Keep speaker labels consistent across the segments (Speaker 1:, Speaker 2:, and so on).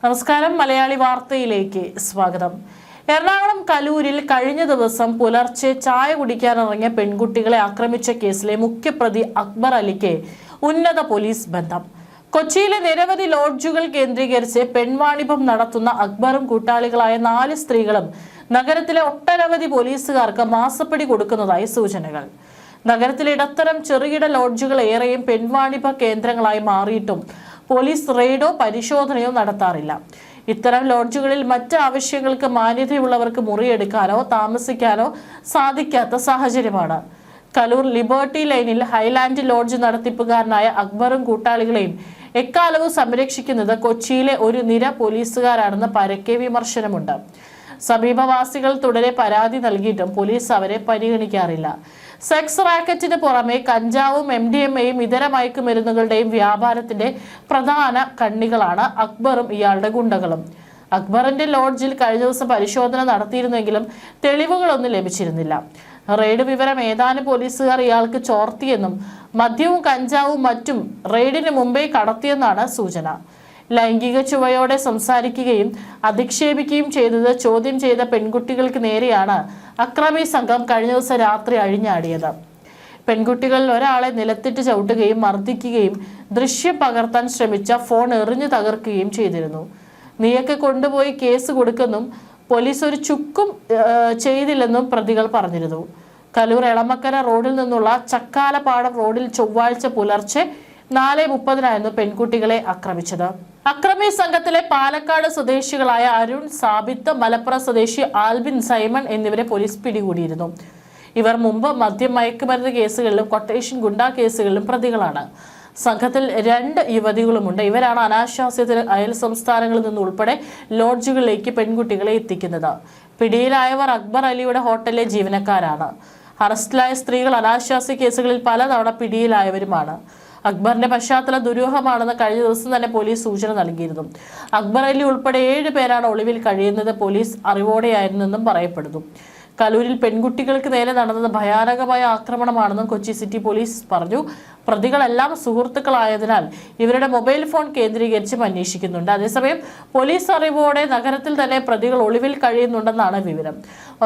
Speaker 1: നമസ്കാരം. മലയാളി വാർത്തയിലേക്ക് സ്വാഗതം. എറണാകുളം കലൂരിൽ കഴിഞ്ഞ ദിവസം പുലർച്ചെ ചായ കുടിക്കാനിറങ്ങിയ പെൺകുട്ടികളെ ആക്രമിച്ച കേസിലെ മുഖ്യപ്രതി അക്ബർ അലിക്ക് ഉന്നത പോലീസ് ബന്ധം. കൊച്ചിയിലെ നിരവധി ലോഡ്ജുകൾ കേന്ദ്രീകരിച്ച് പെൺവാണിഭം നടത്തുന്ന അക്ബറും കൂട്ടാളികളായ 4 സ്ത്രീകളും നഗരത്തിലെ ഒട്ടനവധി പോലീസുകാർക്ക് മാസപ്പടി കൊടുക്കുന്നതായി സൂചനകൾ. നഗരത്തിലെ ഇടത്തരം ചെറുകിട ലോഡ്ജുകൾ ഏറെയും പെൺവാണിഭ കേന്ദ്രങ്ങളായി മാറിയിട്ടും പോലീസ് റെയ്ഡോ പരിശോധനയോ നടത്താറില്ല. ഇത്തരം ലോഡ്ജുകളിൽ മറ്റ് ആവശ്യങ്ങൾക്ക് മാന്യതയുള്ളവർക്ക് മുറിയെടുക്കാനോ താമസിക്കാനോ സാധിക്കാത്ത സാഹചര്യമാണ്. കലൂർ ലിബർട്ടി ലൈനിൽ ഹൈലാൻഡ് ലോഡ്ജ് നടത്തിപ്പുകാരനായ അക്ബറും കൂട്ടാളികളെയും എക്കാലവും സംരക്ഷിക്കുന്നത് കൊച്ചിയിലെ ഒരു നിര പോലീസുകാരാണെന്ന് പരക്കെ വിമർശനമുണ്ട്. സമീപവാസികൾ തുടരെ പരാതി നൽകിയിട്ടും പോലീസ് അവരെ പരിഗണിക്കാറില്ല. സെക്സ് റാക്കറ്റിന് പുറമെ കഞ്ചാവും MDMAയും ഇതര മയക്കുമരുന്നുകളുടെയും വ്യാപാരത്തിന്റെ പ്രധാന കണ്ണികളാണ് അക്ബറും ഇയാളുടെ ഗുണ്ടകളും. അക്ബറിന്റെ ലോഡ്ജിൽ കഴിഞ്ഞ ദിവസം പരിശോധന നടത്തിയിരുന്നെങ്കിലും തെളിവുകളൊന്നും ലഭിച്ചിരുന്നില്ല. റെയ്ഡ് വിവരം ഏതാനും പോലീസുകാർ ഇയാൾക്ക് ചോർത്തിയെന്നും മദ്യവും കഞ്ചാവും മറ്റും റെയ്ഡിന് മുമ്പേ കടത്തിയെന്നാണ് സൂചന. ലൈംഗിക ചുവയോടെ സംസാരിക്കുകയും അധിക്ഷേപിക്കുകയും ചെയ്തത് ചോദ്യം ചെയ്ത പെൺകുട്ടികൾക്ക് നേരെയാണ് അക്രമി സംഘം കഴിഞ്ഞ ദിവസം രാത്രി അഴിഞ്ഞാടിയത്. പെൺകുട്ടികളിൽ ഒരാളെ നിലത്തിട്ട് ചവിട്ടുകയും മർദ്ദിക്കുകയും ദൃശ്യം പകർത്താൻ ശ്രമിച്ച ഫോൺ എറിഞ്ഞു തകർക്കുകയും ചെയ്തിരുന്നു. നീയൊക്കെ കൊണ്ടുപോയി കേസ് കൊടുക്കെന്നും പോലീസ് ഒരു ചുക്കും ചെയ്തില്ലെന്നും പ്രതികൾ പറഞ്ഞിരുന്നു. കലൂർ എളമക്കര റോഡിൽ നിന്നുള്ള ചക്കാലപ്പാടം റോഡിൽ ചൊവ്വാഴ്ച പുലർച്ചെ 4:30 പെൺകുട്ടികളെ ആക്രമിച്ചത്. അക്രമി സംഘത്തിലെ പാലക്കാട് സ്വദേശികളായ അരുൺ, സാബിത്ത്, മലപ്പുറം സ്വദേശി ആൽബിൻ സൈമൺ എന്നിവരെ പോലീസ് പിടികൂടിയിരുന്നു. ഇവർ മുമ്പ് മദ്യം മയക്കുമരുന്ന് കേസുകളിലും കൊട്ടേഷൻ ഗുണ്ടാ കേസുകളിലും പ്രതികളാണ്. സംഘത്തിൽ 2 യുവതികളുമുണ്ട്. ഇവരാണ് അനാശാസ്യത്തിന് അയൽ സംസ്ഥാനങ്ങളിൽ നിന്നുൾപ്പെടെ ലോഡ്ജുകളിലേക്ക് പെൺകുട്ടികളെ എത്തിക്കുന്നത്. പിടിയിലായവർ അക്ബർ അലിയുടെ ഹോട്ടലിലെ ജീവനക്കാരാണ്. അറസ്റ്റിലായ സ്ത്രീകൾ അനാശാസ്യ കേസുകളിൽ പലതവണ പിടിയിലായവരുമാണ്. അക്ബറിന്റെ പശ്ചാത്തലം ദുരൂഹമാണെന്ന് കഴിഞ്ഞ ദിവസം തന്നെ പോലീസ് സൂചന നൽകിയിരുന്നു. അക്ബർ അലി ഉൾപ്പെടെ 7 പേരാണ് ഒളിവിൽ കഴിയുന്നത്. പോലീസ് അറിവോടെയായിരുന്നെന്നും പറയപ്പെടുന്നു. കലൂരിൽ പെൺകുട്ടികൾക്ക് നേരെ നടന്നത് ഭയാനകമായ ആക്രമണമാണെന്നും കൊച്ചി സിറ്റി പോലീസ് പറഞ്ഞു. പ്രതികളെല്ലാം സുഹൃത്തുക്കളായതിനാൽ ഇവരുടെ മൊബൈൽ ഫോൺ കേന്ദ്രീകരിച്ചും അന്വേഷിക്കുന്നുണ്ട്. അതേസമയം പോലീസ് അറിവോടെ നഗരത്തിൽ തന്നെ പ്രതികൾ ഒളിവിൽ കഴിയുന്നുണ്ടെന്നാണ് വിവരം.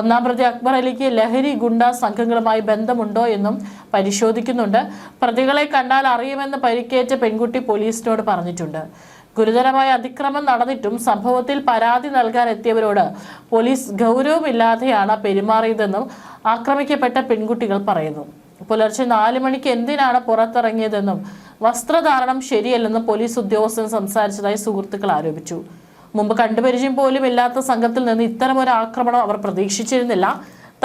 Speaker 1: 1-ാം പ്രതി അക്ബർ അലിക്ക് ലഹരി ഗുണ്ടാ സംഘങ്ങളുമായി ബന്ധമുണ്ടോ എന്നും പരിശോധിക്കുന്നുണ്ട്. പ്രതികളെ കണ്ടാൽ അറിയുമെന്ന് പരിക്കേറ്റ പെൺകുട്ടി പോലീസിനോട് പറഞ്ഞിട്ടുണ്ട്. ഗുരുതരമായ അതിക്രമം നടന്നിട്ടും സംഭവത്തിൽ പരാതി നൽകാൻ എത്തിയവരോട് പോലീസ് ഗൗരവമില്ലാതെയാണ് പെരുമാറിയതെന്നും ആക്രമിക്കപ്പെട്ട പെൺകുട്ടികൾ പറയുന്നു. പുലർച്ചെ 4 മണിക്ക് എന്തിനാണ് പുറത്തിറങ്ങിയതെന്നും വസ്ത്രധാരണം ശരിയല്ലെന്നും പോലീസ് ഉദ്യോഗസ്ഥൻ സംസാരിച്ചതായി സുഹൃത്തുക്കൾ ആരോപിച്ചു. മുമ്പ് കണ്ടുപരിചയം പോലും ഇല്ലാത്ത സംഘത്തിൽ നിന്ന് ഇത്തരമൊരു ആക്രമണം അവർ പ്രതീക്ഷിച്ചിരുന്നില്ല.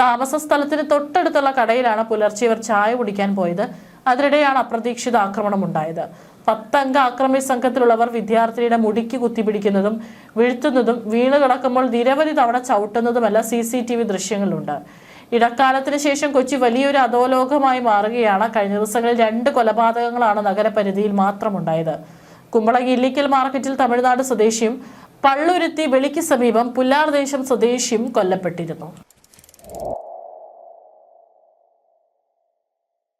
Speaker 1: താമസ സ്ഥലത്തിന് തൊട്ടടുത്തുള്ള കടയിലാണ് പുലർച്ചെ ഇവർ ചായ കുടിക്കാൻ പോയത്. അതിനിടെയാണ് അപ്രതീക്ഷിത ആക്രമണം ഉണ്ടായത്. 10 അംഗ ആക്രമി സംഘത്തിലുള്ളവർ വിദ്യാർത്ഥിനിയുടെ മുടിക്ക് കുത്തിപ്പിടിക്കുന്നതും വീഴ്ത്തുന്നതും വീണ് കിടക്കുമ്പോൾ നിരവധി തവണ ചവിട്ടുന്നതുമെല്ലാം CCTV ദൃശ്യങ്ങളുണ്ട്. ഇടക്കാലത്തിന് ശേഷം കൊച്ചി വലിയൊരു അധോലോകമായി മാറുകയാണ്. കഴിഞ്ഞ ദിവസങ്ങളിൽ 2 കൊലപാതകങ്ങളാണ് നഗരപരിധിയിൽ മാത്രമുണ്ടായത്. കുമ്പളങ്ങി ഇല്ലിക്കൽ മാർക്കറ്റിൽ തമിഴ്നാട് സ്വദേശിയും പള്ളുരുത്തി വെളിക്ക് സമീപം പുല്ലാർദേശം സ്വദേശിയും കൊല്ലപ്പെട്ടിരുന്നു.